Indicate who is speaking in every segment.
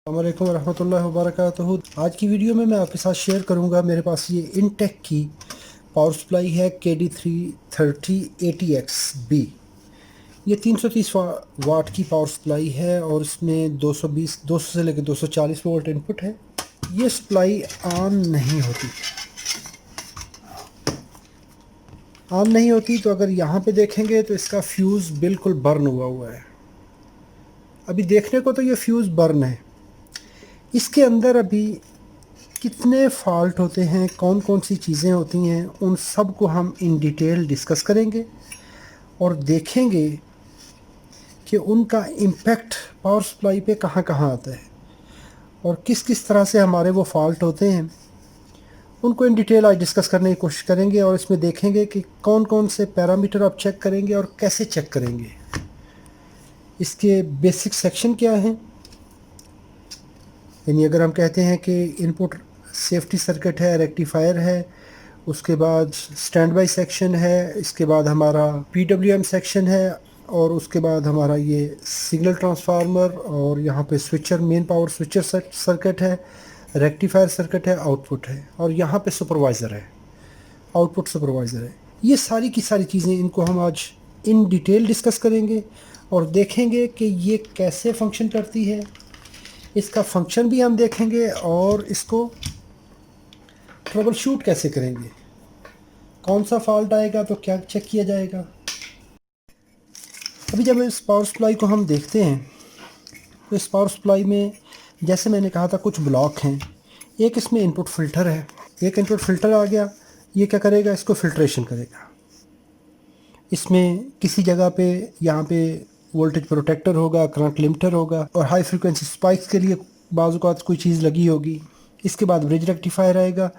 Speaker 1: अस्सलामुअलैकुम रहमतुल्लाहि व बरकातुहू। आज की वीडियो में मैं आपके साथ शेयर करूंगा, मेरे पास ये इंटेक की पावर सप्लाई है KD330 ATX-B। ये 330 वाट की पावर सप्लाई है और इसमें 200 से लेकर 240 वोल्ट इनपुट है। ये सप्लाई ऑन नहीं होती तो अगर यहाँ पे देखेंगे तो इसका फ्यूज़ बिल्कुल बर्न हुआ है। अभी देखने को तो ये फ्यूज़ बर्न है, इसके अंदर अभी कितने फॉल्ट होते हैं, कौन कौन सी चीज़ें होती हैं, उन सब को हम इन डिटेल डिस्कस करेंगे और देखेंगे कि उनका इम्पेक्ट पावर सप्लाई पे कहाँ कहाँ आता है और किस किस तरह से हमारे वो फॉल्ट होते हैं। उनको इन डिटेल आज डिस्कस करने की कोशिश करेंगे और इसमें देखेंगे कि कौन कौन से पैरामीटर आप चेक करेंगे और कैसे चेक करेंगे, इसके बेसिक सेक्शन क्या हैं। यानी अगर हम कहते हैं कि इनपुट सेफ्टी सर्किट है, रेक्टिफायर है, उसके बाद स्टैंड बाई सेक्शन है, इसके बाद हमारा PWM सेक्शन है और उसके बाद हमारा ये सिग्नल ट्रांसफार्मर और यहाँ पे switcher, main power switcher circuit है, रेक्टिफायर सर्किट है, आउटपुट है और यहाँ पे सुपरवाइज़र है, आउटपुट सुपरवाइज़र है। ये सारी की सारी चीज़ें इनको हम आज इन डिटेल डिस्कस करेंगे और देखेंगे कि ये कैसे फंक्शन करती है, इसका फंक्शन भी हम देखेंगे और इसको ट्रबल शूट कैसे करेंगे, कौन सा फॉल्ट आएगा तो क्या चेक किया जाएगा। अभी जब इस पावर सप्लाई को हम देखते हैं तो इस पावर सप्लाई में जैसे मैंने कहा था कुछ ब्लॉक हैं। एक इसमें इनपुट फ़िल्टर है, एक इनपुट फ़िल्टर आ गया, ये क्या करेगा, इसको फ़िल्ट्रेशन करेगा। इसमें किसी जगह पे यहाँ पे वोल्टेज प्रोटेक्टर होगा, करंट लिमिटर होगा और हाई फ्रिक्वेंसी स्पाइक्स के लिए बाजू का कोई चीज़ लगी होगी। इसके बाद ब्रिज रेक्टिफायर आएगा,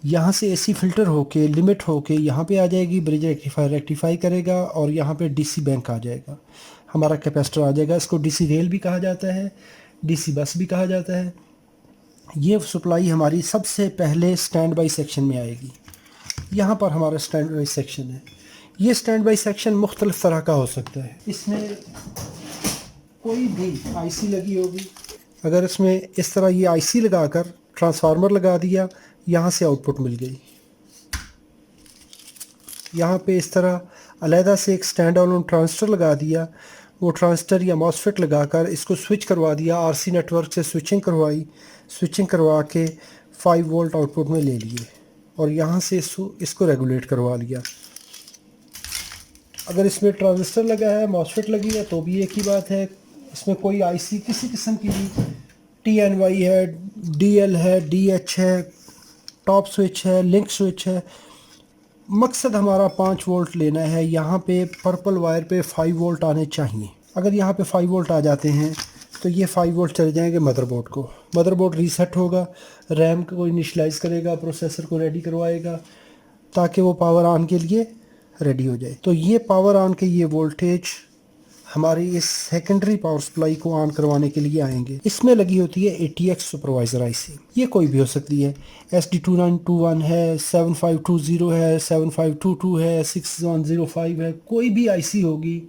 Speaker 1: यहाँ से AC फ़िल्टर होके लिमिट होके यहाँ पे आ जाएगी, ब्रिज रेक्टिफायर रेक्टिफाई करेगा और यहाँ पे DC बैंक आ जाएगा, हमारा कैपेसिटर आ जाएगा। इसको DC रेल भी कहा जाता है, DC बस भी कहा जाता है। ये सप्लाई हमारी सबसे पहले स्टैंड बाई सेक्शन में आएगी। यहाँ पर हमारा स्टैंड बाई सेक्शन है। ये स्टैंड बाई सेक्शन मुख्तलिफ तरह का हो सकता है, इसमें कोई भी IC लगी होगी। अगर इसमें इस तरह ये IC लगाकर ट्रांसफार्मर लगा दिया, यहाँ से आउटपुट मिल गई। यहाँ पे इस तरह अलहदा से एक स्टैंड अलोन ट्रांजिस्टर लगा दिया, वो ट्रांजिस्टर या मॉसफेट लगाकर इसको स्विच करवा दिया, RC नेटवर्क से स्विचिंग करवाई, स्विचिंग करवा के 5 वोल्ट आउटपुट में ले लिए और यहाँ से इसको रेगुलेट करवा लिया। अगर इसमें ट्रांजिस्टर लगा है, मॉसफेट लगी है तो भी एक ही बात है। इसमें कोई IC किसी किस्म की भी TNY है, DL है, DH है, टॉप स्विच है, लिंक स्विच है, मकसद हमारा 5 वोल्ट लेना है। यहाँ पे पर्पल वायर पे 5 वोल्ट आने चाहिए। अगर यहाँ पे 5 वोल्ट आ जाते हैं तो ये 5 वोल्ट चले जाएंगे मदरबोर्ड को, मदरबोर्ड रीसेट होगा, रैम को इनिशलाइज करेगा, प्रोसेसर को रेडी करवाएगा ताकि वो पावर ऑन के लिए रेडी हो जाए। तो ये पावर ऑन के ये वोल्टेज हमारी इस सेकेंडरी पावर सप्लाई को ऑन करवाने के लिए आएंगे। इसमें लगी होती है ATX सुपरवाइज़र IC, ये कोई भी हो सकती है, SD2921 है, 7520 है, 7522 है, 6105 है, कोई भी IC होगी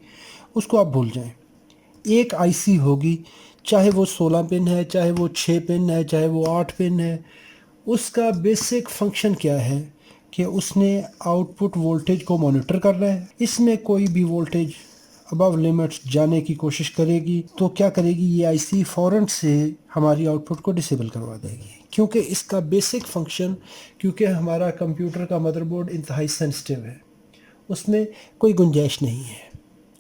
Speaker 1: उसको आप भूल जाएं। एक IC होगी, चाहे वो 16 पिन है, चाहे वो 6 पिन है, चाहे वो 8 पिन है, उसका बेसिक फंक्शन क्या है कि उसने आउटपुट वोल्टेज को मॉनिटर करना है। इसमें कोई भी वोल्टेज अबव लिमिट्स जाने की कोशिश करेगी तो क्या करेगी, ये IC फ़ौरन से हमारी आउटपुट को डिसेबल करवा देगी, क्योंकि इसका बेसिक फंक्शन, क्योंकि हमारा कंप्यूटर का मदरबोर्ड इंतहाई सेंसिटिव है, उसमें कोई गुंजाइश नहीं है।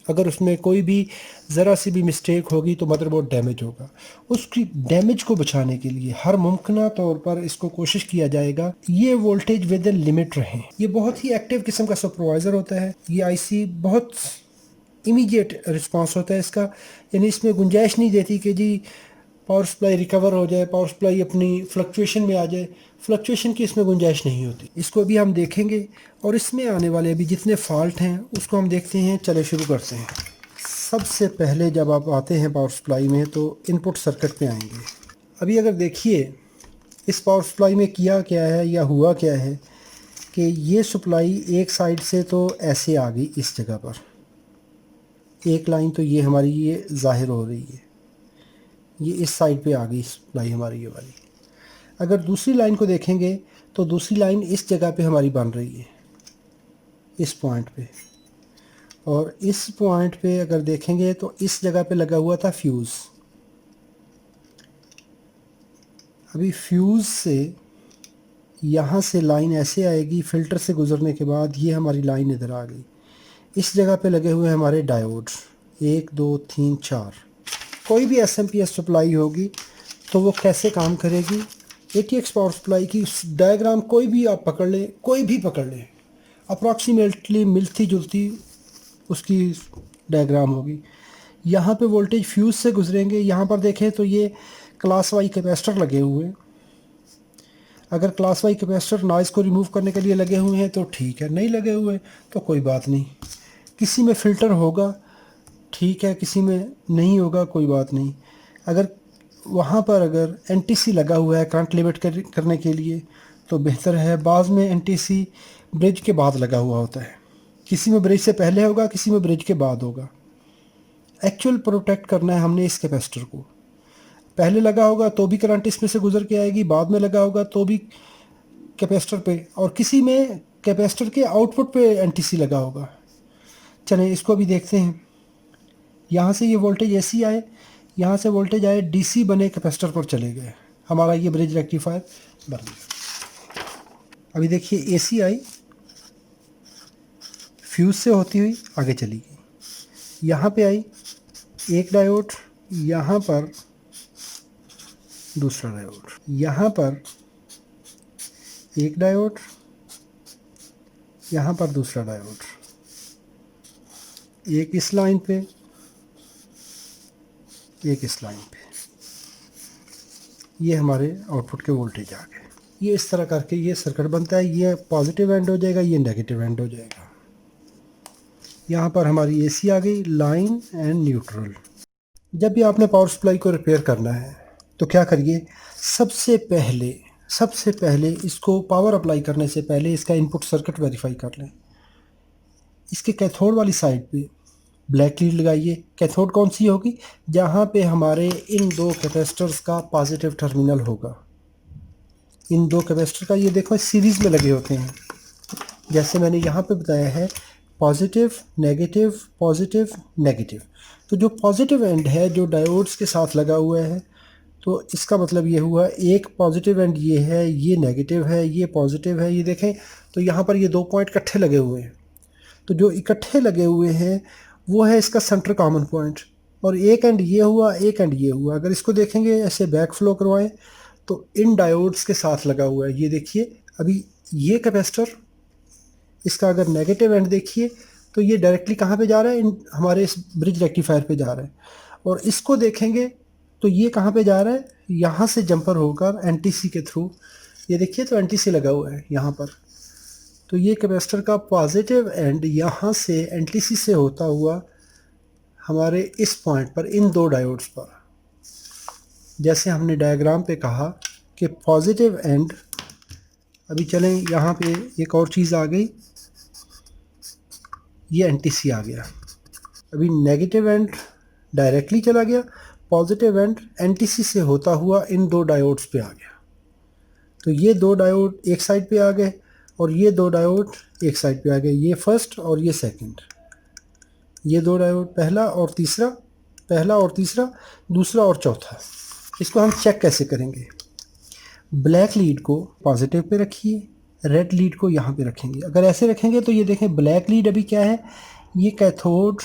Speaker 1: अगर उसमें कोई भी ज़रा सी भी मिस्टेक होगी तो मदरबोर्ड डैमेज होगा। उसकी डैमेज को बचाने के लिए हर मुमकिन तौर पर इसको कोशिश किया जाएगा ये वोल्टेज विद इन लिमिट रहे। ये बहुत ही एक्टिव किस्म का सुपरवाइज़र होता है। ये IC बहुत इमीडिएट रिस्पांस होता है इसका, यानी इसमें गुंजाइश नहीं देती कि जी पावर सप्लाई रिकवर हो जाए, पावर सप्लाई अपनी फ्लक्चुएशन में आ जाए, फ्लक्चुएशन की इसमें गुंजाइश नहीं होती। इसको अभी हम देखेंगे और इसमें आने वाले अभी जितने फॉल्ट हैं उसको हम देखते हैं। चले शुरू करते हैं। सबसे पहले जब आप आते हैं पावर सप्लाई में तो इनपुट सर्किट पे आएंगे। अभी अगर देखिए इस पावर सप्लाई में किया क्या है या हुआ क्या है कि ये सप्लाई एक साइड से तो ऐसे आ गई, इस जगह पर एक लाइन तो ये हमारी ये ज़ाहिर हो रही है, ये इस साइड पे आ गई सप्लाई हमारी ये वाली। अगर दूसरी लाइन को देखेंगे तो दूसरी लाइन इस जगह पे हमारी बन रही है, इस पॉइंट पे। और इस पॉइंट पे अगर देखेंगे तो इस जगह पे लगा हुआ था फ्यूज़। अभी फ्यूज़ से यहाँ से लाइन ऐसे आएगी, फ़िल्टर से गुज़रने के बाद ये हमारी लाइन इधर आ गई। इस जगह पे लगे हुए हैं हमारे डायोड, 1 2 3 4। कोई भी एसएमपीएस सप्लाई होगी तो वो कैसे काम करेगी, एटीएक्स पावर सप्लाई की डायग्राम कोई भी आप पकड़ लें, कोई भी पकड़ लें, अप्रॉक्सीमेटली मिलती जुलती उसकी डायग्राम होगी। यहाँ पे वोल्टेज फ्यूज़ से गुजरेंगे। यहाँ पर देखें तो ये क्लास वाई कैपेसिटर लगे हुए हैं। अगर क्लास वाई कैपेसिटर नॉइज़ को रिमूव करने के लिए लगे हुए हैं तो ठीक है, नहीं लगे हुए तो कोई बात नहीं। किसी में फ़िल्टर होगा ठीक है, किसी में नहीं होगा कोई बात नहीं। अगर वहाँ पर अगर एनटीसी लगा हुआ है करंट लिमिट करने के लिए तो बेहतर है। बाद में एनटीसी ब्रिज के बाद लगा हुआ होता है, किसी में ब्रिज से पहले होगा, किसी में ब्रिज के बाद होगा। एक्चुअल प्रोटेक्ट करना है हमने इस कैपेसिटर को। पहले लगा होगा तो भी करंट इसमें से गुजर के आएगी, बाद में लगा होगा तो भी कैपेसिटर पे, और किसी में कैपेसिटर के आउटपुट पे एनटीसी लगा होगा। चलें इसको अभी देखते हैं। यहाँ से ये वोल्टेज एसी आए, यहाँ से वोल्टेज आए डीसी बने कैपेसिटर पर चले गए, हमारा ये ब्रिज रेक्टिफायर बन गया। अभी देखिए एसी आई, फ्यूज़ से होती हुई आगे चली गई। यहाँ पे आई एक डायोड, यहाँ पर दूसरा डायोड, यहाँ पर एक डायोड, यहाँ पर दूसरा डायोड, एक इस लाइन पे, एक इस लाइन पे। ये हमारे आउटपुट के वोल्टेज आ गए। ये इस तरह करके ये सर्किट बनता है। ये पॉजिटिव एंड हो जाएगा, ये नेगेटिव एंड हो जाएगा। यहाँ पर हमारी एसी आ गई, लाइन एंड न्यूट्रल। जब भी आपने पावर सप्लाई को रिपेयर करना है तो क्या करिए, सबसे पहले इसको पावर अप्लाई करने से पहले इसका इनपुट सर्किट वेरीफाई कर लें। इसके कैथोड वाली साइड पे ब्लैक लीड लगाइए। कैथोड कौन सी होगी, जहाँ पे हमारे इन दो कैपेसिटर्स का पॉजिटिव टर्मिनल होगा। इन दो कैपेसिटर का ये देखो सीरीज़ में लगे होते हैं, जैसे मैंने यहाँ पे बताया है पॉजिटिव नेगेटिव पॉजिटिव नेगेटिव। तो जो पॉजिटिव एंड है जो डायोड्स के साथ लगा हुआ है, तो इसका मतलब ये हुआ एक पॉजिटिव एंड ये है, ये नेगेटिव है, ये पॉजिटिव है। ये देखें तो यहाँ पर ये 2 पॉइंट इकट्ठे लगे हुए हैं। तो जो इकट्ठे लगे हुए हैं वो है इसका सेंटर कॉमन पॉइंट, और एक एंड ये हुआ, एक एंड ये हुआ। अगर इसको देखेंगे ऐसे बैक फ्लो करवाएं तो इन डायोड्स के साथ लगा हुआ है। ये देखिए अभी ये कैपेसिटर, इसका अगर नेगेटिव एंड देखिए तो ये डायरेक्टली कहाँ पे जा रहा है, इन हमारे इस ब्रिज रेक्टिफायर पे जा रहा है। और इसको देखेंगे तो ये कहाँ पे जा रहा है, यहाँ से जंपर होकर एनटीसी के थ्रू। ये देखिए तो एनटीसी लगा हुआ है यहाँ पर। तो ये कैपेसिटर का पॉजिटिव एंड यहाँ से एनटीसी से होता हुआ हमारे इस पॉइंट पर इन दो डायोड्स पर, जैसे हमने डायग्राम पे कहा कि पॉजिटिव एंड। अभी चलें यहाँ पे एक और चीज़ आ गई, ये एनटीसी आ गया। अभी नेगेटिव एंड डायरेक्टली चला गया, पॉजिटिव एंड एनटीसी से होता हुआ इन दो डायोड्स पे आ गया। तो ये दो डायोड एक साइड पे आ गए और ये दो डायोड एक साइड पे आ गए, ये फर्स्ट और ये सेकंड। ये दो डायोड पहला और तीसरा, पहला और तीसरा, दूसरा और चौथा। इसको हम चेक कैसे करेंगे, ब्लैक लीड को पॉजिटिव पे रखिए, रेड लीड को यहाँ पे रखेंगे। अगर ऐसे रखेंगे तो ये देखें ब्लैक लीड अभी क्या है, ये कैथोड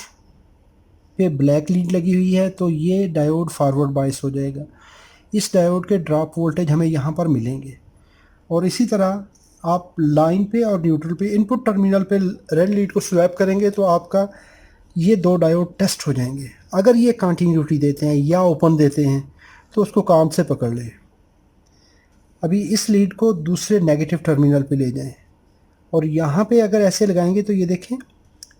Speaker 1: पे ब्लैक लीड लगी हुई है, तो ये डायोड फॉरवर्ड बायस हो जाएगा। इस डायोड के ड्रॉप वोल्टेज हमें यहाँ पर मिलेंगे। और इसी तरह आप लाइन पे और न्यूट्रल पे इनपुट टर्मिनल पे रेड लीड को स्वैप करेंगे तो आपका ये दो डायोड टेस्ट हो जाएंगे। अगर ये कंटिन्यूटी देते हैं या ओपन देते हैं तो उसको काम से पकड़ लें। अभी इस लीड को दूसरे नेगेटिव टर्मिनल पे ले जाएं और यहाँ पे अगर ऐसे लगाएंगे तो ये देखें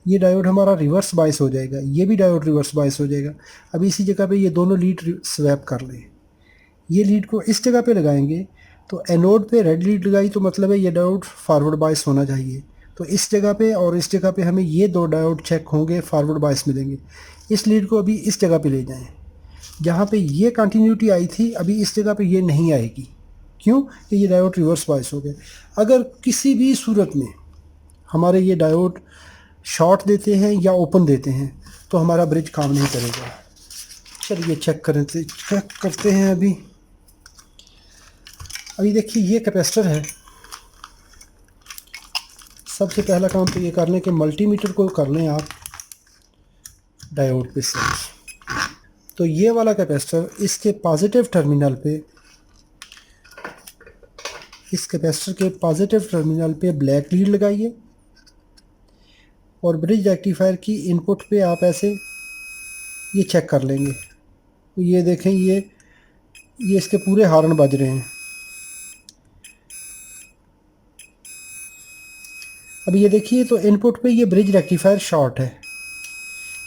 Speaker 1: ये डायोड हमारा रिवर्स बायस हो जाएगा, ये भी डायोड रिवर्स बायस हो जाएगा। अभी इसी जगह पे ये दोनों लीड स्वैप कर लें। ये लीड को इस जगह पे लगाएंगे तो एनोड पे रेड लीड लगाई तो मतलब है ये डायोड फॉरवर्ड बायस होना चाहिए। तो इस जगह पे और इस जगह पे हमें ये दो डायोड चेक होंगे, फॉरवर्ड बायस मिलेंगे। इस लीड को अभी इस जगह पे ले जाएं। जहाँ पे ये कंटिन्यूटी आई थी अभी इस जगह पे ये नहीं आएगी। क्यों? कि ये डायोड रिवर्स बायस हो गए। अगर किसी भी सूरत में हमारे ये डायोड शॉर्ट देते हैं या ओपन देते हैं तो हमारा ब्रिज काम नहीं करेगा। चलिए चेक करते हैं। अभी देखिए ये कैपेसिटर है। सबसे पहला काम तो ये कर लें कि मल्टीमीटर को कर लें आप डायोड पे सेट। तो ये वाला कैपेसिटर इसके पॉजिटिव टर्मिनल पे, इस कैपेसिटर के पॉजिटिव टर्मिनल पे ब्लैक लीड लगाइए और ब्रिज रेक्टिफायर की इनपुट पे आप ऐसे ये चेक कर लेंगे। तो ये देखें, ये इसके पूरे हॉर्न बज रहे हैं। अब ये देखिए तो इनपुट पे ये ब्रिज रेक्टिफायर शॉर्ट है।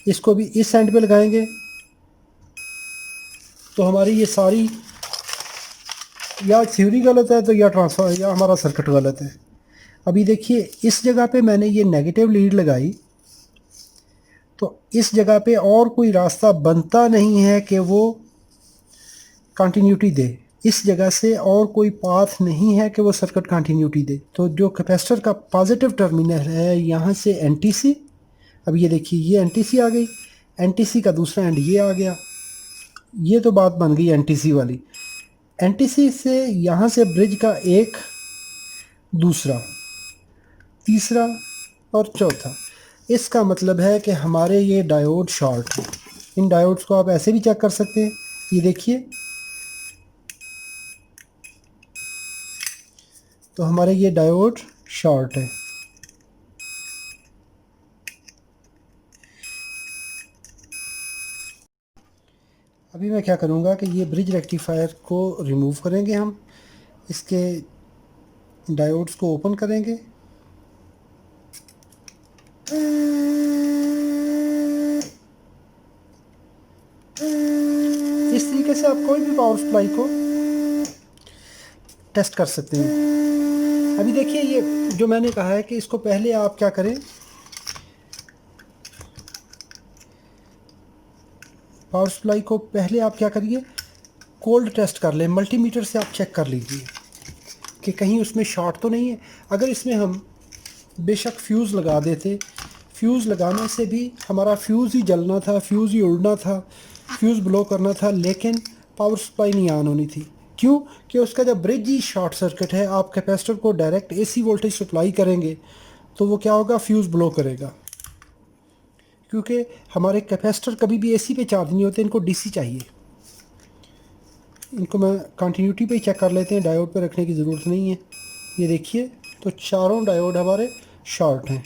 Speaker 1: इसको भी इस एंड पे लगाएंगे तो हमारी ये सारी या थ्योरी गलत है तो या ट्रांसफर या हमारा सर्किट गलत है। अभी देखिए इस जगह पे मैंने ये नेगेटिव लीड लगाई तो इस जगह पे और कोई रास्ता बनता नहीं है कि वो कंटिन्यूटी दे। इस जगह से और कोई पाथ नहीं है कि वो सर्किट कंटिन्यूटी दे। तो जो कैपेसिटर का पॉजिटिव टर्मिनल है यहाँ से एनटीसी, अब ये देखिए ये एनटीसी आ गई, एनटीसी का दूसरा एंड ये आ गया। ये तो बात बन गई एनटीसी वाली। एनटीसी से यहाँ से ब्रिज का एक, दूसरा, तीसरा और चौथा। इसका मतलब है कि हमारे ये डायोड शॉर्ट है। इन डायोड्स को आप ऐसे भी चेक कर सकते हैं। ये देखिए तो हमारे ये डायोड शॉर्ट है। अभी मैं क्या करूँगा कि ये ब्रिज रेक्टिफायर को रिमूव करेंगे हम, इसके डायोड्स को ओपन करेंगे। इस तरीके से आप कोई भी पावर सप्लाई को टेस्ट कर सकते हैं। अभी देखिए ये जो मैंने कहा है कि इसको पहले आप क्या करें, पावर सप्लाई को पहले आप क्या करिए, कोल्ड टेस्ट कर लें। मल्टीमीटर से आप चेक कर लीजिए कि कहीं उसमें शॉर्ट तो नहीं है। अगर इसमें हम बेशक फ्यूज़ लगा देते, फ्यूज़ लगाने से भी हमारा फ्यूज़ ही जलना था, फ्यूज़ ही उड़ना था, फ्यूज़ ब्लो करना था, लेकिन पावर सप्लाई नहीं ऑन होनी थी। क्यों? कि उसका जब ब्रिज ही शॉर्ट सर्किट है, आप कैपेसिटर को डायरेक्ट एसी वोल्टेज सप्लाई करेंगे तो वो क्या होगा, फ्यूज़ ब्लो करेगा। क्योंकि हमारे कैपेसिटर कभी भी एसी पे चार्ज नहीं होते, इनको डीसी चाहिए। इनको मैं कंटिन्यूटी पे ही चेक कर लेते हैं, डायोड पे रखने की ज़रूरत नहीं है। ये देखिए तो चारों डायोड हमारे शॉर्ट हैं।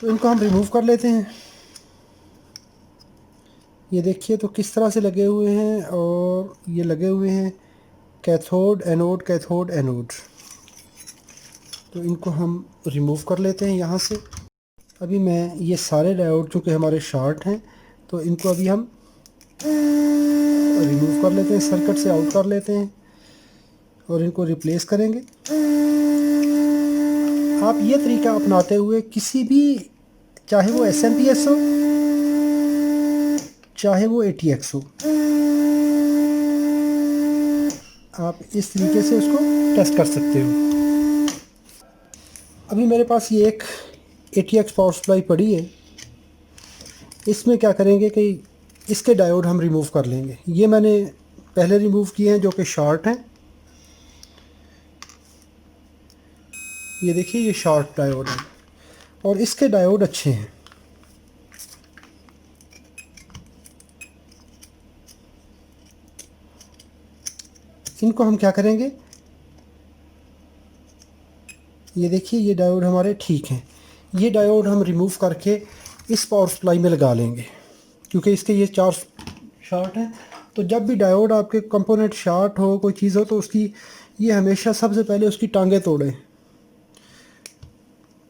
Speaker 1: तो इनको हम रिमूव कर लेते हैं। ये देखिए तो किस तरह से लगे हुए हैं, और ये लगे हुए हैं कैथोड एनोड, कैथोड एनोड। तो इनको हम रिमूव कर लेते हैं यहाँ से। अभी मैं ये सारे डायोड चूँकि हमारे शॉर्ट हैं तो इनको अभी हम रिमूव कर लेते हैं, सर्किट से आउट कर लेते हैं और इनको रिप्लेस करेंगे। आप ये तरीका अपनाते हुए किसी भी, चाहे वो SMPS हो चाहे वो ATX हो, आप इस तरीके से उसको टेस्ट कर सकते हो। अभी मेरे पास ये एक ATX पावर सप्लाई पड़ी है। इसमें क्या करेंगे कि इसके डायोड हम रिमूव कर लेंगे। ये मैंने पहले रिमूव किए हैं जो कि शॉर्ट हैं। ये देखिए ये शॉर्ट डायोड है और इसके डायोड अच्छे हैं। इनको हम क्या करेंगे, ये देखिए ये डायोड हमारे ठीक हैं। ये डायोड हम रिमूव करके इस पावर सप्लाई में लगा लेंगे, क्योंकि इसके ये 4 शॉर्ट हैं। तो जब भी डायोड आपके कंपोनेंट शॉर्ट हो, कोई चीज़ हो, तो उसकी ये हमेशा सबसे पहले उसकी टांगें तोड़ें,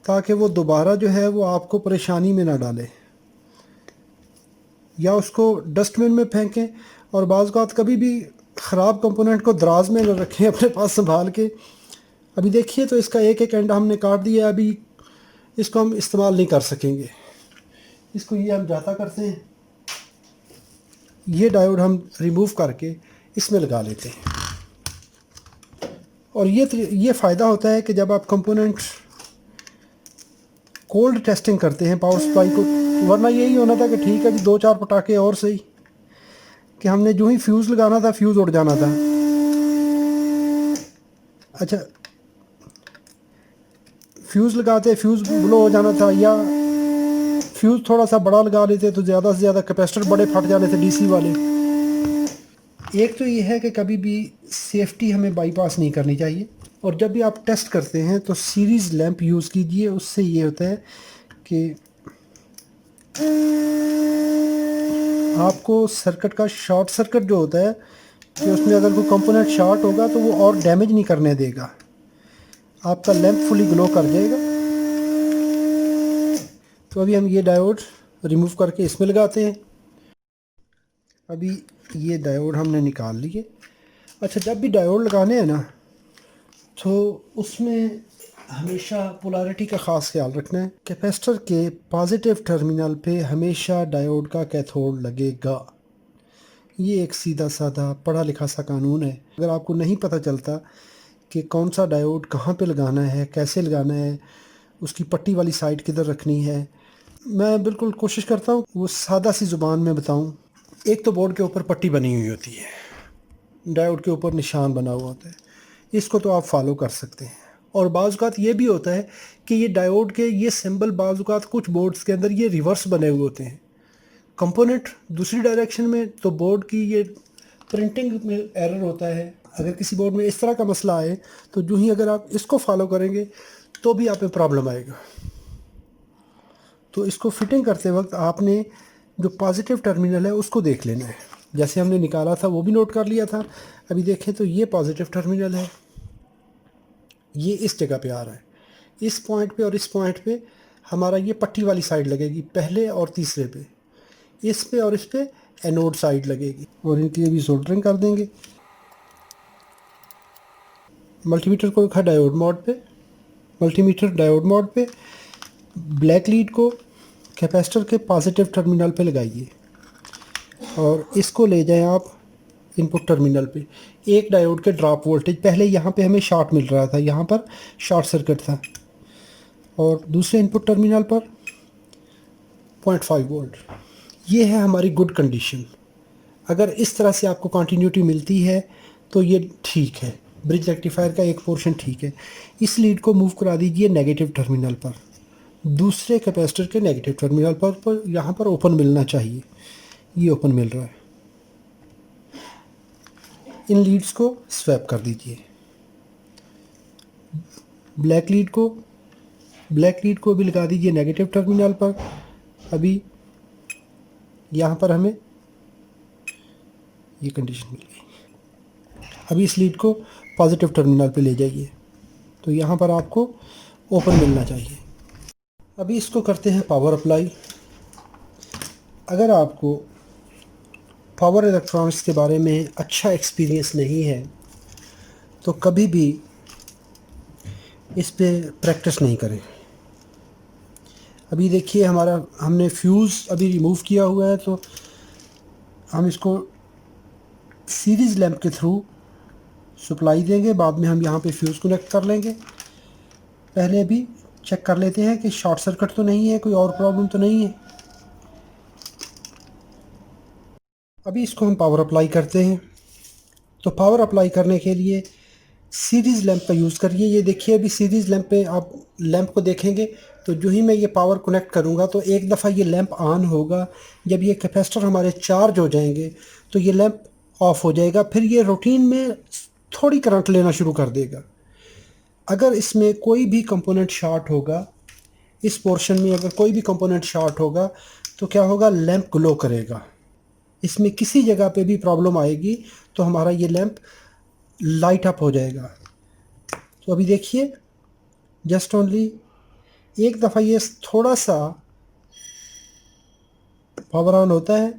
Speaker 1: ताकि वो दोबारा जो है वो आपको परेशानी में ना डाले, या उसको डस्टबिन में फेंकें। और बाज़ औक़ात कभी भी ख़राब कंपोनेंट को दराज में न रखें, अपने पास संभाल के। अभी देखिए तो इसका एक एक एंड हमने काट दिया, अभी इसको हम इस्तेमाल नहीं कर सकेंगे। इसको ये हम जाता करते हैं। ये डायोड हम रिमूव करके इसमें लगा लेते हैं। और ये फ़ायदा होता है कि जब आप कंपोनेंट कोल्ड टेस्टिंग करते हैं पावर सप्लाई को, वरना यही होना था कि ठीक है जी 2-4 पटाखे और सही, कि हमने जो ही फ्यूज़ लगाना था फ्यूज़ उड़ जाना था। अच्छा, फ्यूज़ लगाते फ्यूज़ ब्लो हो जाना था, या फ्यूज़ थोड़ा सा बड़ा लगा लेते तो ज़्यादा से ज़्यादा कैपेसिटर बड़े फट जाने थे डीसी वाले। एक तो ये है कि कभी भी सेफ्टी हमें बाईपास नहीं करनी चाहिए, और जब भी आप टेस्ट करते हैं तो सीरीज़ लैंप यूज़ कीजिए। उससे ये होता है कि आपको सर्किट का शॉर्ट सर्किट जो होता है कि उसमें अगर कोई कंपोनेंट शॉर्ट होगा तो वो और डैमेज नहीं करने देगा, आपका लैंप फुली ग्लो कर जाएगा। तो अभी हम ये डायोड रिमूव करके इसमें लगाते हैं। अभी ये डायोड हमने निकाल लिए। अच्छा, जब भी डायोड लगाने हैं ना तो उसमें हमेशा पोलैरिटी का ख़ास ख्याल रखना है। कैपेसिटर के पॉजिटिव टर्मिनल पे हमेशा डायोड का कैथोड लगेगा। ये एक सीधा साधा पढ़ा लिखा सा कानून है। अगर आपको नहीं पता चलता कि कौन सा डायोड कहाँ पे लगाना है, कैसे लगाना है, उसकी पट्टी वाली साइड किधर रखनी है, मैं बिल्कुल कोशिश करता हूँ वो सादा सी ज़ुबान में बताऊँ। एक तो बोर्ड के ऊपर पट्टी बनी हुई होती है, डायोड के ऊपर निशान बना हुआ होता है, इसको तो आप फॉलो कर सकते हैं। और बाज़ औक़ात ये भी होता है कि ये डायोड के ये सिंबल बाज़ औक़ात कुछ बोर्ड्स के अंदर ये रिवर्स बने हुए होते हैं, कंपोनेंट दूसरी डायरेक्शन में, तो बोर्ड की ये प्रिंटिंग में एरर होता है। अगर किसी बोर्ड में इस तरह का मसला आए तो जो ही अगर आप इसको फॉलो करेंगे तो भी आप में प्रॉब्लम आएगा। तो इसको फिटिंग करते वक्त आपने जो पॉजिटिव टर्मिनल है उसको देख लेना है। जैसे हमने निकाला था वो भी नोट कर लिया था। अभी देखें तो ये पॉजिटिव टर्मिनल है, ये इस जगह पे आ रहा है, इस पॉइंट पे और इस पॉइंट पे हमारा ये पट्टी वाली साइड लगेगी पहले और तीसरे पे, इस पे और इस पे एनोड साइड लगेगी। और इनकी अभी सोल्डरिंग कर देंगे। मल्टीमीटर को रखा डायोड मोड पे, मल्टीमीटर डायोड मोड पे, ब्लैक लीड को कैपेसिटर के पॉजिटिव टर्मिनल पे लगाइए और इसको ले जाएं आप इनपुट टर्मिनल पे। एक डायोड के ड्रॉप वोल्टेज, पहले यहाँ पे हमें शॉर्ट मिल रहा था, यहाँ पर शॉर्ट सर्किट था, और दूसरे इनपुट टर्मिनल पर 0.5 वोल्ट। ये है हमारी गुड कंडीशन। अगर इस तरह से आपको कंटिन्यूटी मिलती है तो ये ठीक है, ब्रिज रेक्टिफायर का एक पोर्शन ठीक है। इस लीड को मूव करा दीजिए नेगेटिव टर्मिनल पर, दूसरे कैपेसिटर के नेगेटिव टर्मिनल पर यहाँ पर ओपन मिलना चाहिए, ये ओपन मिल रहा है। इन लीड्स को स्वैप कर दीजिए। ब्लैक लीड को भी लगा दीजिए नेगेटिव टर्मिनल पर। अभी यहाँ पर हमें ये कंडीशन मिल गई। अभी इस लीड को पॉजिटिव टर्मिनल पे ले जाइए, तो यहाँ पर आपको ओपन मिलना चाहिए। अभी इसको करते हैं पावर अप्लाई। अगर आपको पावर इलेक्ट्रॉनिक्स के बारे में अच्छा एक्सपीरियंस नहीं है तो कभी भी इस पे प्रैक्टिस नहीं करें। अभी देखिए हमने फ्यूज़ अभी रिमूव किया हुआ है, तो हम इसको सीरीज़ लैंप के थ्रू सप्लाई देंगे, बाद में हम यहाँ पे फ्यूज़ कनेक्ट कर लेंगे। पहले अभी चेक कर लेते हैं कि शॉर्ट सर्किट तो नहीं है, कोई और प्रॉब्लम तो नहीं है। अभी इसको हम पावर अप्लाई करते हैं। तो पावर अप्लाई करने के लिए सीरीज़ लैंप का यूज़ करिए। ये देखिए अभी सीरीज़ लैंप पे आप लैंप को देखेंगे तो जो ही मैं ये पावर कनेक्ट करूँगा तो एक दफ़ा ये लैंप ऑन होगा। जब ये कैपेसिटर हमारे चार्ज हो जाएंगे तो ये लैंप ऑफ हो जाएगा, फिर ये रूटीन में थोड़ी करंट लेना शुरू कर देगा। अगर इसमें कोई भी कंपोनेंट शॉर्ट होगा, इस पोर्शन में अगर कोई भी कंपोनेंट शॉर्ट होगा तो क्या होगा, लैंप ग्लो करेगा। इसमें किसी जगह पे भी प्रॉब्लम आएगी तो हमारा ये लैंप लाइट अप हो जाएगा। तो अभी देखिए जस्ट ओनली एक दफ़ा ये थोड़ा सा पावर ऑन होता है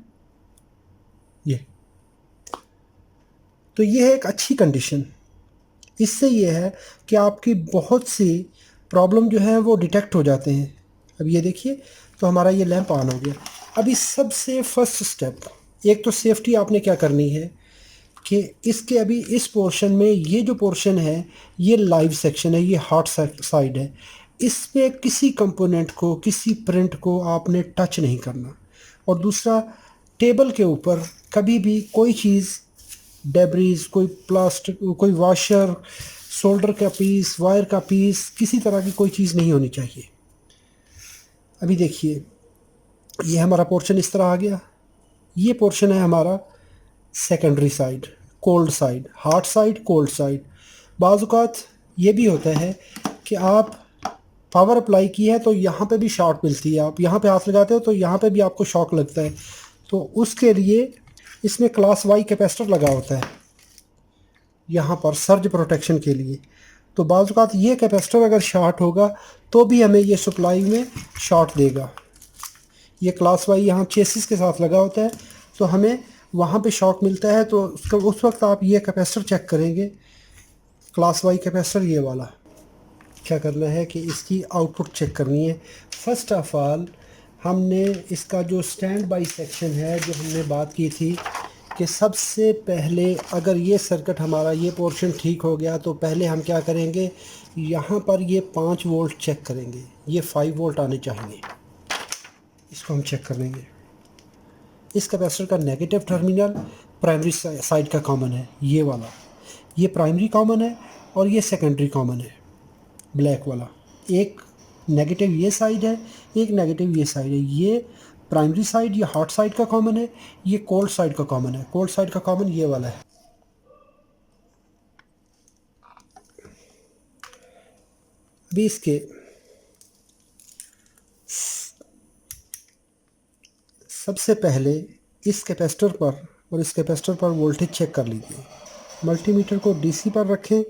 Speaker 1: ये, तो ये है एक अच्छी कंडीशन। इससे ये है कि आपकी बहुत सी प्रॉब्लम जो है वो डिटेक्ट हो जाते हैं। अब ये देखिए तो हमारा ये लैंप ऑन हो गया। अभी सबसे फर्स्ट स्टेप एक तो सेफ्टी आपने क्या करनी है कि इसके अभी इस पोर्शन में, ये जो पोर्शन है ये लाइव सेक्शन है, ये हॉट साइड है, इस पे किसी कंपोनेंट को, किसी प्रिंट को आपने टच नहीं करना। और दूसरा, टेबल के ऊपर कभी भी कोई चीज़, डेब्रीज, कोई प्लास्टिक, कोई वॉशर, सोल्डर का पीस, वायर का पीस, किसी तरह की कोई चीज़ नहीं होनी चाहिए। अभी देखिए ये हमारा पोर्शन इस तरह आ गया। ये पोर्शन है हमारा secondary side, cold side, hot side, cold side. बाज़ औक़ात ये भी होता है कि आप पावर अप्लाई की है तो यहाँ पे भी शॉक मिलती है, आप यहाँ पे हाथ लगाते हो तो यहाँ पे भी आपको शॉक लगता है, तो उसके लिए इसमें क्लास वाई कैपेसिटर लगा होता है यहाँ पर सर्ज प्रोटेक्शन के लिए। तो बाज़ औक़ात ये कैपेसिटर अगर शॉर्ट होगा तो भी हमें ये सप्लाई में शॉर्ट देगा। ये क्लास वाई यहाँ चेसिस के साथ लगा होता है, तो हमें वहाँ पे शॉक मिलता है, तो उस वक्त आप ये कैपेसिटर चेक करेंगे, क्लास वाई कैपेसिटर ये वाला। क्या करना है कि इसकी आउटपुट चेक करनी है। फर्स्ट ऑफ ऑल हमने इसका जो स्टैंड बाई सेक्शन है, जो हमने बात की थी कि सबसे पहले अगर ये सर्किट हमारा ये पोर्शन ठीक हो गया तो पहले हम क्या करेंगे, यहाँ पर ये 5 वोल्ट चेक करेंगे, ये 5 वोल्ट आने चाहिए, इसको हम चेक कर लेंगे। इस कैपेसिटर का नेगेटिव टर्मिनल प्राइमरी साइड का कॉमन है, ये वाला, ये प्राइमरी कॉमन है और ये सेकेंडरी कॉमन है, ब्लैक वाला। एक नेगेटिव ये साइड है, एक नेगेटिव ये साइड है। ये प्राइमरी साइड, ये हॉट साइड का कॉमन है, ये कोल्ड साइड का कॉमन है। कोल्ड साइड का कॉमन ये वाला है। अभी इसके सबसे पहले इस कैपेसिटर पर और इस कैपेसिटर पर वोल्टेज चेक कर लीजिए। मल्टीमीटर को डीसी पर रखें,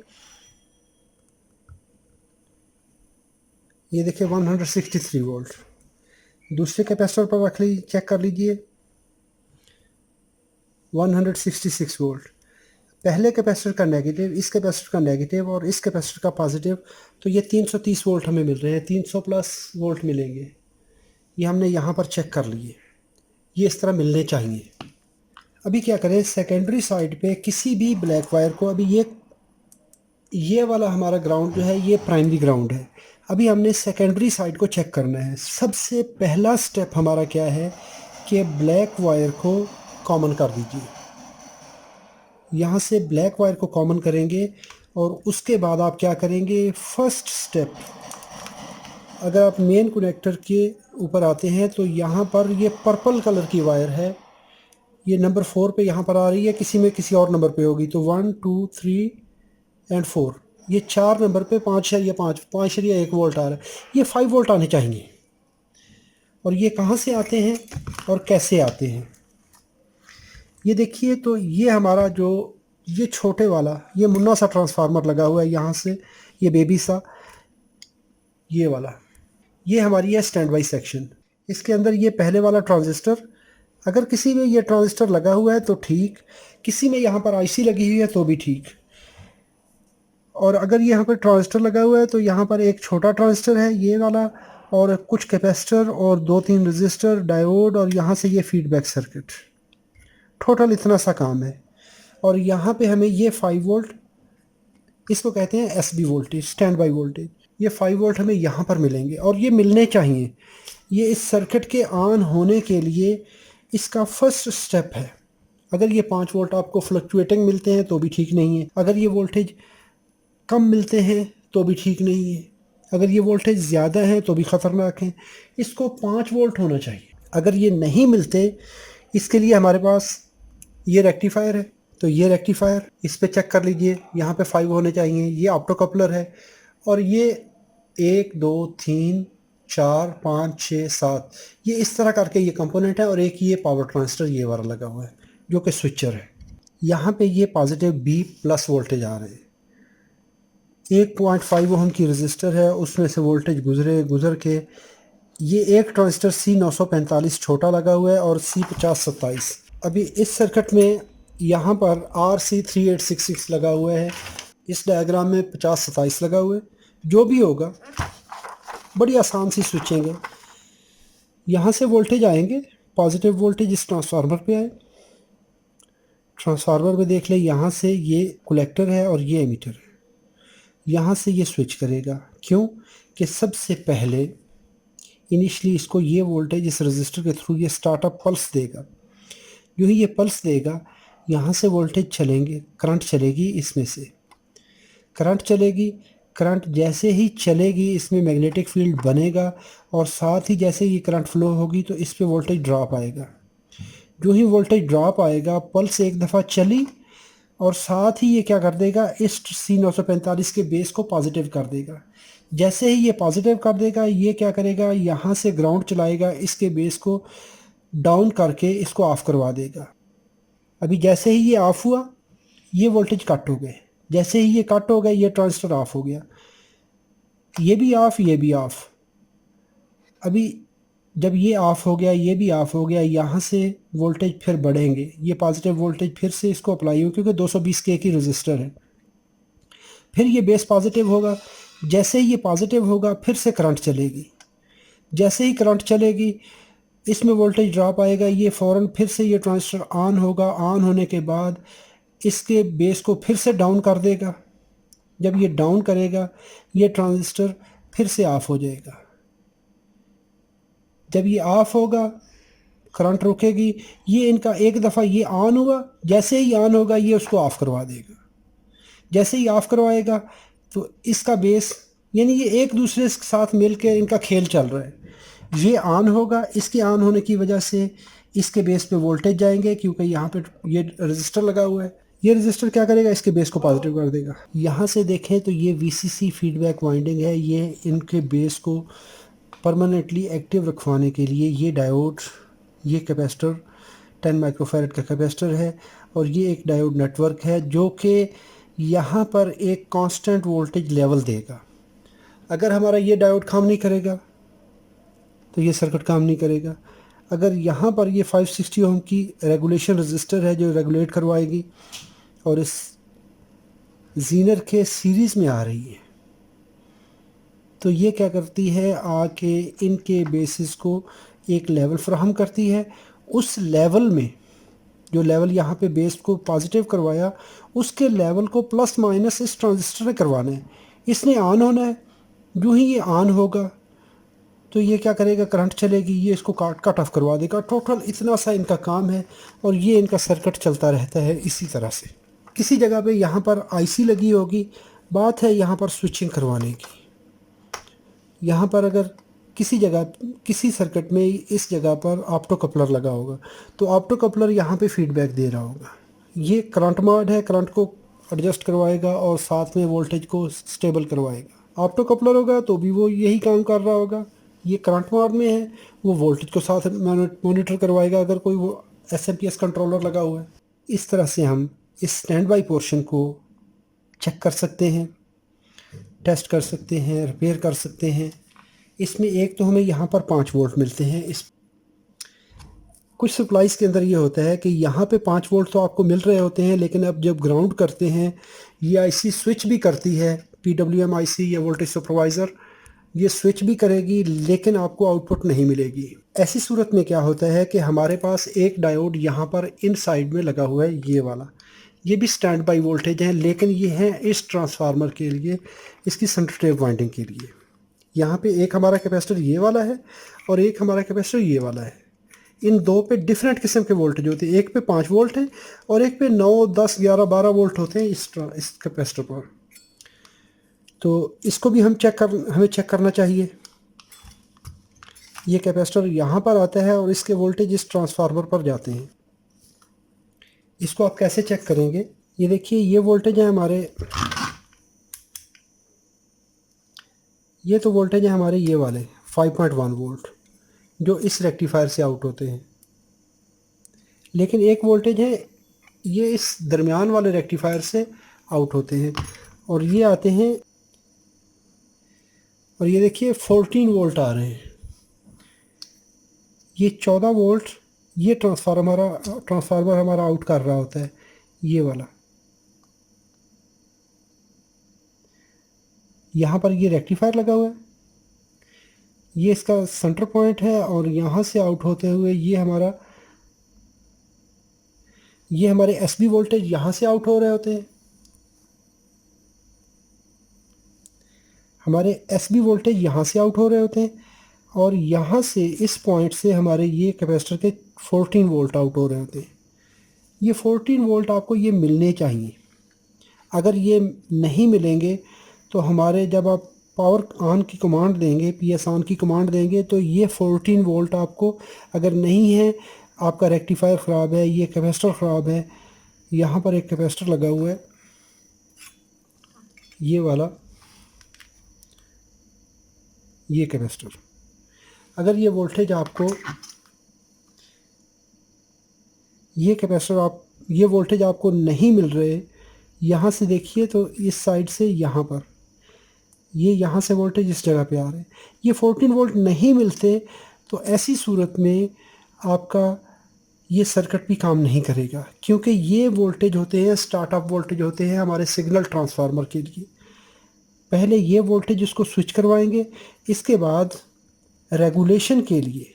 Speaker 1: ये देखिए 163 वोल्ट। दूसरे कैपेसिटर पर रख लीजिए, चेक कर लीजिए 166 वोल्ट। पहले कैपेसिटर का नेगेटिव, इस कैपेसिटर का नेगेटिव और इस कैपेसिटर का पॉजिटिव, तो ये 330 वोल्ट हमें मिल रहे हैं, 300 प्लस वोल्ट मिलेंगे। ये हमने यहाँ पर चेक कर लिए, ये इस तरह मिलने चाहिए। अभी क्या करें, सेकेंडरी साइड पे किसी भी ब्लैक वायर को, अभी ये वाला हमारा ग्राउंड जो है ये प्राइमरी ग्राउंड है। अभी हमने सेकेंडरी साइड को चेक करना है। सबसे पहला स्टेप हमारा क्या है कि ब्लैक वायर को कॉमन कर दीजिए। यहाँ से ब्लैक वायर को कॉमन करेंगे और उसके बाद आप क्या करेंगे, फर्स्ट स्टेप, अगर आप मेन कनेक्टर के ऊपर आते हैं तो यहाँ पर ये पर्पल कलर की वायर है, ये नंबर 4 पे यहाँ पर आ रही है, किसी में किसी और नंबर पे होगी, तो 1 2 3 एंड 4, ये 4 नंबर पे 5.1 वोल्ट आ रहा है। ये 5 वोल्ट आने चाहिए। और ये कहाँ से आते हैं और कैसे आते हैं, ये देखिए। तो ये हमारा जो ये छोटे वाला, ये मुन्ना सा ट्रांसफार्मर लगा हुआ है यहाँ से, ये बेबी सा, ये वाला, ये हमारी है स्टैंड बाई सेक्शन। इसके अंदर ये पहले वाला ट्रांजिस्टर, अगर किसी में ये ट्रांजिस्टर लगा हुआ है तो ठीक, किसी में यहाँ पर आईसी लगी हुई है तो भी ठीक। और अगर यहाँ पर ट्रांजिस्टर लगा हुआ है तो यहाँ पर एक छोटा ट्रांजिस्टर है ये वाला, और कुछ कैपेसिटर और 2-3 रजिस्टर, डायोड, और यहाँ से ये फीडबैक सर्किट। टोटल इतना सा काम है। और यहाँ पे हमें ये 5 वोल्ट, इसको कहते हैं SB voltage, stand by voltage, ये 5 वोल्ट हमें यहाँ पर मिलेंगे और ये मिलने चाहिए। ये इस सर्किट के ऑन होने के लिए इसका फर्स्ट स्टेप है। अगर ये 5 वोल्ट आपको फ्लक्चुएटिंग मिलते हैं तो भी ठीक नहीं है, अगर ये वोल्टेज कम मिलते हैं तो भी ठीक नहीं है, अगर ये वोल्टेज ज़्यादा है तो भी ख़तरनाक है। इसको 5 वोल्ट होना चाहिए। अगर ये नहीं मिलते, इसके लिए हमारे पास ये रेक्टिफायर है, तो ये रेक्टिफायर इस पे चेक कर लीजिए, यहाँ पे 5 होने चाहिए। ये ऑप्टो कपलर है और ये 1 2 3 4 5 6 7, ये इस तरह करके ये कंपोनेंट है। और एक ये पावर ट्रांजिस्टर ये वाला लगा हुआ है जो कि स्विचर है। यहाँ पे ये पॉजिटिव B प्लस वोल्टेज आ रहे हैं। 1.5 ओम की रजिस्टर है, उसमें से वोल्टेज गुजर के ये एक ट्रांजिस्टर C945 छोटा लगा हुआ है और C5027। अभी इस सर्किट में यहाँ पर RC3866 लगा हुआ है, इस डायग्राम में 5027 लगा हुआ है। जो भी होगा बड़ी आसान सी स्विचिंग है। यहाँ से वोल्टेज आएंगे, पॉजिटिव वोल्टेज इस ट्रांसफार्मर पे आए, ट्रांसफार्मर में देख ले, यहाँ से ये कलेक्टर है और ये एमीटर है, यहाँ से ये स्विच करेगा। क्यों? कि सबसे पहले इनिशली इसको ये वोल्टेज इस रजिस्टर के थ्रू ये स्टार्टअप पल्स देगा। जो ही ये पल्स देगा, यहाँ से वोल्टेज चलेंगे, करंट चलेगी इसमें से, करंट चलेगी। करंट जैसे ही चलेगी इसमें मैग्नेटिक फील्ड बनेगा और साथ ही जैसे ये करंट फ्लो होगी तो इस पे वोल्टेज ड्रॉप आएगा। जो ही वोल्टेज ड्रॉप आएगा, पल्स एक दफ़ा चली और साथ ही ये क्या कर देगा, इस C945 के बेस को पॉजिटिव कर देगा। जैसे ही ये पॉजिटिव कर देगा, ये क्या करेगा, यहाँ से ग्राउंड चलाएगा, इसके बेस को डाउन करके इसको ऑफ करवा देगा। अभी जैसे ही ये ऑफ हुआ, ये वोल्टेज कट हो गए। जैसे ही ये कट हो गए, ये ट्रांजिस्टर ऑफ हो गया, ये भी ऑफ, ये भी ऑफ। अभी जब ये ऑफ हो गया, ये भी ऑफ हो गया, यहाँ से वोल्टेज फिर बढ़ेंगे, ये पॉजिटिव वोल्टेज फिर से इसको अप्लाई हो, क्योंकि 220K की रजिस्टर है। फिर ये बेस पॉजिटिव होगा। जैसे ही ये पॉजिटिव होगा, फिर से करंट चलेगी। जैसे ही करंट चलेगी, इसमें वोल्टेज ड्रॉप आएगा, ये फ़ौरन फिर से ये ट्रांजिस्टर ऑन होगा। ऑन होने के बाद इसके बेस को फिर से डाउन कर देगा। जब ये डाउन करेगा, ये ट्रांजिस्टर फिर से ऑफ हो जाएगा। जब ये ऑफ होगा, करंट रुकेगी। ये इनका एक दफ़ा ये ऑन हुआ, जैसे ही ऑन होगा ये उसको ऑफ़ करवा देगा। जैसे ही ऑफ़ करवाएगा तो इसका बेस, यानी ये एक दूसरे के साथ मिल के इनका खेल चल रहा है। ये ऑन होगा, इसके ऑन होने की वजह से इसके बेस पे वोल्टेज जाएंगे, क्योंकि यहाँ पे ये रजिस्टर लगा हुआ है। ये रजिस्टर क्या करेगा, इसके बेस को पॉजिटिव कर देगा। यहाँ से देखें तो ये VCC फीडबैक वाइंडिंग है। ये इनके बेस को परमानेंटली एक्टिव रखवाने के लिए ये डायोड, ये कैपेसिटर 10 माइक्रोफैरड का कैपेसिटर है और ये एक डायोड नेटवर्क है जो कि यहाँ पर एक कांस्टेंट वोल्टेज लेवल देगा। अगर हमारा ये डायोड काम नहीं करेगा तो ये सर्किट काम नहीं करेगा। अगर यहाँ पर ये 560 ओम की रेगुलेशन रजिस्टर है जो रेगुलेट करवाएगी और इस जीनर के सीरीज़ में आ रही है, तो ये क्या करती है, आके इनके बेसिस को एक लेवल फ्राहम करती है। उस लेवल में, जो लेवल यहाँ पे बेस को पॉजिटिव करवाया, उसके लेवल को प्लस माइनस इस ट्रांजिस्टर ने करवाना है। इसने ऑन होना है। जो ही ये ऑन होगा तो ये क्या करेगा, करंट चलेगी, ये इसको कट ऑफ करवा देगा। टोटल इतना सा इनका काम है और ये इनका सर्किट चलता रहता है इसी तरह से। किसी जगह पे यहाँ पर IC लगी होगी, बात है यहाँ पर स्विचिंग करवाने की। यहाँ पर अगर किसी जगह, किसी सर्किट में इस जगह पर ऑप्टो कपलर लगा होगा, तो ऑप्टो कपलर यहाँ पे फीडबैक दे रहा होगा। ये करंट मोड है, करंट को एडजस्ट करवाएगा और साथ में वोल्टेज को स्टेबल करवाएगा। ऑप्टो कपलर होगा तो भी वो यही काम कर रहा होगा। ये करंट मोड में है, वो वोल्टेज को साथ मॉनिटर करवाएगा अगर कोई वो SMPS कंट्रोलर लगा हुआ है। इस तरह से हम इस स्टैंड बाई पोर्शन को चेक कर सकते हैं, टेस्ट कर सकते हैं, रिपेयर कर सकते हैं। इसमें एक तो हमें यहाँ पर 5 वोल्ट मिलते हैं। इस कुछ सप्लाईज़ के अंदर ये होता है कि यहाँ पे 5 वोल्ट तो आपको मिल रहे होते हैं, लेकिन अब जब ग्राउंड करते हैं, ये IC स्विच भी करती है, PWM IC या वोल्टेज सुपरवाइज़र, ये स्विच भी करेगी, लेकिन आपको आउटपुट नहीं मिलेगी। ऐसी सूरत में क्या होता है कि हमारे पास एक डायोड यहाँ पर इन साइड में लगा हुआ है, ये वाला। ये भी स्टैंड बाई वोल्टेज है, लेकिन ये है इस ट्रांसफार्मर के लिए, इसकी सेंटर टेप वाइंडिंग के लिए। यहाँ पे एक हमारा कैपेसिटर ये वाला है और एक हमारा कैपेसिटर ये वाला है। इन दो पे डिफरेंट किस्म के वोल्टेज होते हैं। एक पे 5 वोल्ट है और एक पे 9, 10, 11, 12 वोल्ट होते हैं इस कैपेसिटर पर। तो इसको भी हमें चेक करना चाहिए। ये कैपेसिटर यहाँ पर आता है और इसके वोल्टेज इस ट्रांसफार्मर पर जाते हैं। इसको आप कैसे चेक करेंगे, ये देखिए, ये वोल्टेज है हमारे, ये तो वोल्टेज है हमारे ये वाले 5.1 वोल्ट जो इस रेक्टिफायर से आउट होते हैं। लेकिन एक वोल्टेज है ये इस दरमियान वाले रेक्टिफायर से आउट होते हैं और ये आते हैं, और ये देखिए 14 वोल्ट आ रहे हैं। ये 14 वोल्ट ये ट्रांसफार्मर हमारा आउट कर रहा होता है, ये वाला। यहाँ पर ये रेक्टिफायर लगा हुआ है, ये इसका सेंटर पॉइंट है और यहाँ से आउट होते हुए ये हमारा, ये हमारे एसबी वोल्टेज यहाँ से आउट हो रहे होते हैं, हमारे एसबी वोल्टेज यहाँ से आउट हो रहे होते हैं, और यहाँ से इस पॉइंट से हमारे ये कैपेसिटर के 14 वोल्ट आउट हो रहे होते हैं। ये 14 वोल्ट आपको ये मिलने चाहिए। अगर ये नहीं मिलेंगे तो हमारे जब आप पावर ऑन की कमांड देंगे, पीएस ऑन की कमांड देंगे, तो ये 14 वोल्ट आपको अगर नहीं है, आपका रेक्टिफायर ख़राब है, ये कैपेसिटर ख़राब है। यहाँ पर एक कैपेसिटर लगा हुआ है, ये वाला, ये कैपेसिटर, अगर ये वोल्टेज आपको, ये कैपेसिटर आप, ये वोल्टेज आपको नहीं मिल रहे, यहाँ से देखिए तो इस साइड से यहाँ पर, ये यहाँ से वोल्टेज इस जगह पे आ रहे हैं, ये 14 वोल्ट नहीं मिलते, तो ऐसी सूरत में आपका ये सर्किट भी काम नहीं करेगा, क्योंकि ये वोल्टेज होते हैं, स्टार्टअप वोल्टेज होते हैं हमारे सिग्नल ट्रांसफार्मर के लिए। पहले ये वोल्टेज इसको स्विच करवाएंगे, इसके बाद रेगुलेशन के लिए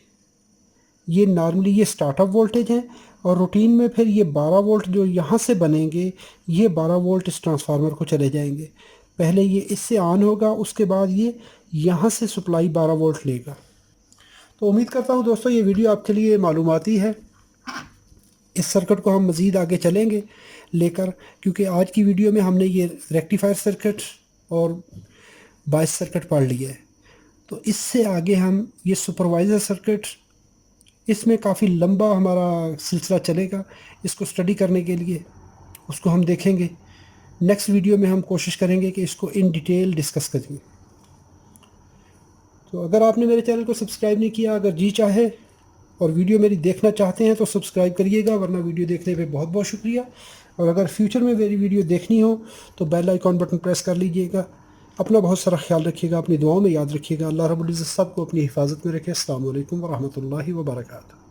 Speaker 1: ये नॉर्मली ये स्टार्टअप वोल्टेज हैं, और रूटीन में फिर ये 12 वोल्ट जो यहाँ से बनेंगे, ये 12 वोल्ट इस ट्रांसफार्मर को चले जाएंगे। पहले ये इससे ऑन होगा, उसके बाद ये यहाँ से सप्लाई 12 वोल्ट लेगा। तो उम्मीद करता हूँ दोस्तों ये वीडियो आपके लिए मालूमाती है। इस सर्किट को हम मज़ीद आगे चलेंगे लेकर, क्योंकि आज की वीडियो में हमने ये रेक्टिफायर सर्किट और बायस सर्किट पढ़ लिया है। तो इससे आगे हम ये सुपरवाइज़र सर्किट, इसमें काफ़ी लंबा हमारा सिलसिला चलेगा। इसको स्टडी करने के लिए उसको हम देखेंगे। नेक्स्ट वीडियो में हम कोशिश करेंगे कि इसको इन डिटेल डिस्कस करेंगे। तो अगर आपने मेरे चैनल को सब्सक्राइब नहीं किया, अगर जी चाहे और वीडियो मेरी देखना चाहते हैं तो सब्सक्राइब करिएगा, वरना वीडियो देखने पे बहुत बहुत शुक्रिया। और अगर फ्यूचर में मेरी वीडियो देखनी हो तो बेल आइकॉन बटन प्रेस कर लीजिएगा। अपना बहुत सारा ख्याल रखिएगा, अपनी दुआओं में याद रखिएगा। अल्लाह रब्बुल इज़्ज़त सबको अपनी हिफाजत में रखे। अस्सलामु अलैकुम व रहमतुल्लाहि व बरकातहू।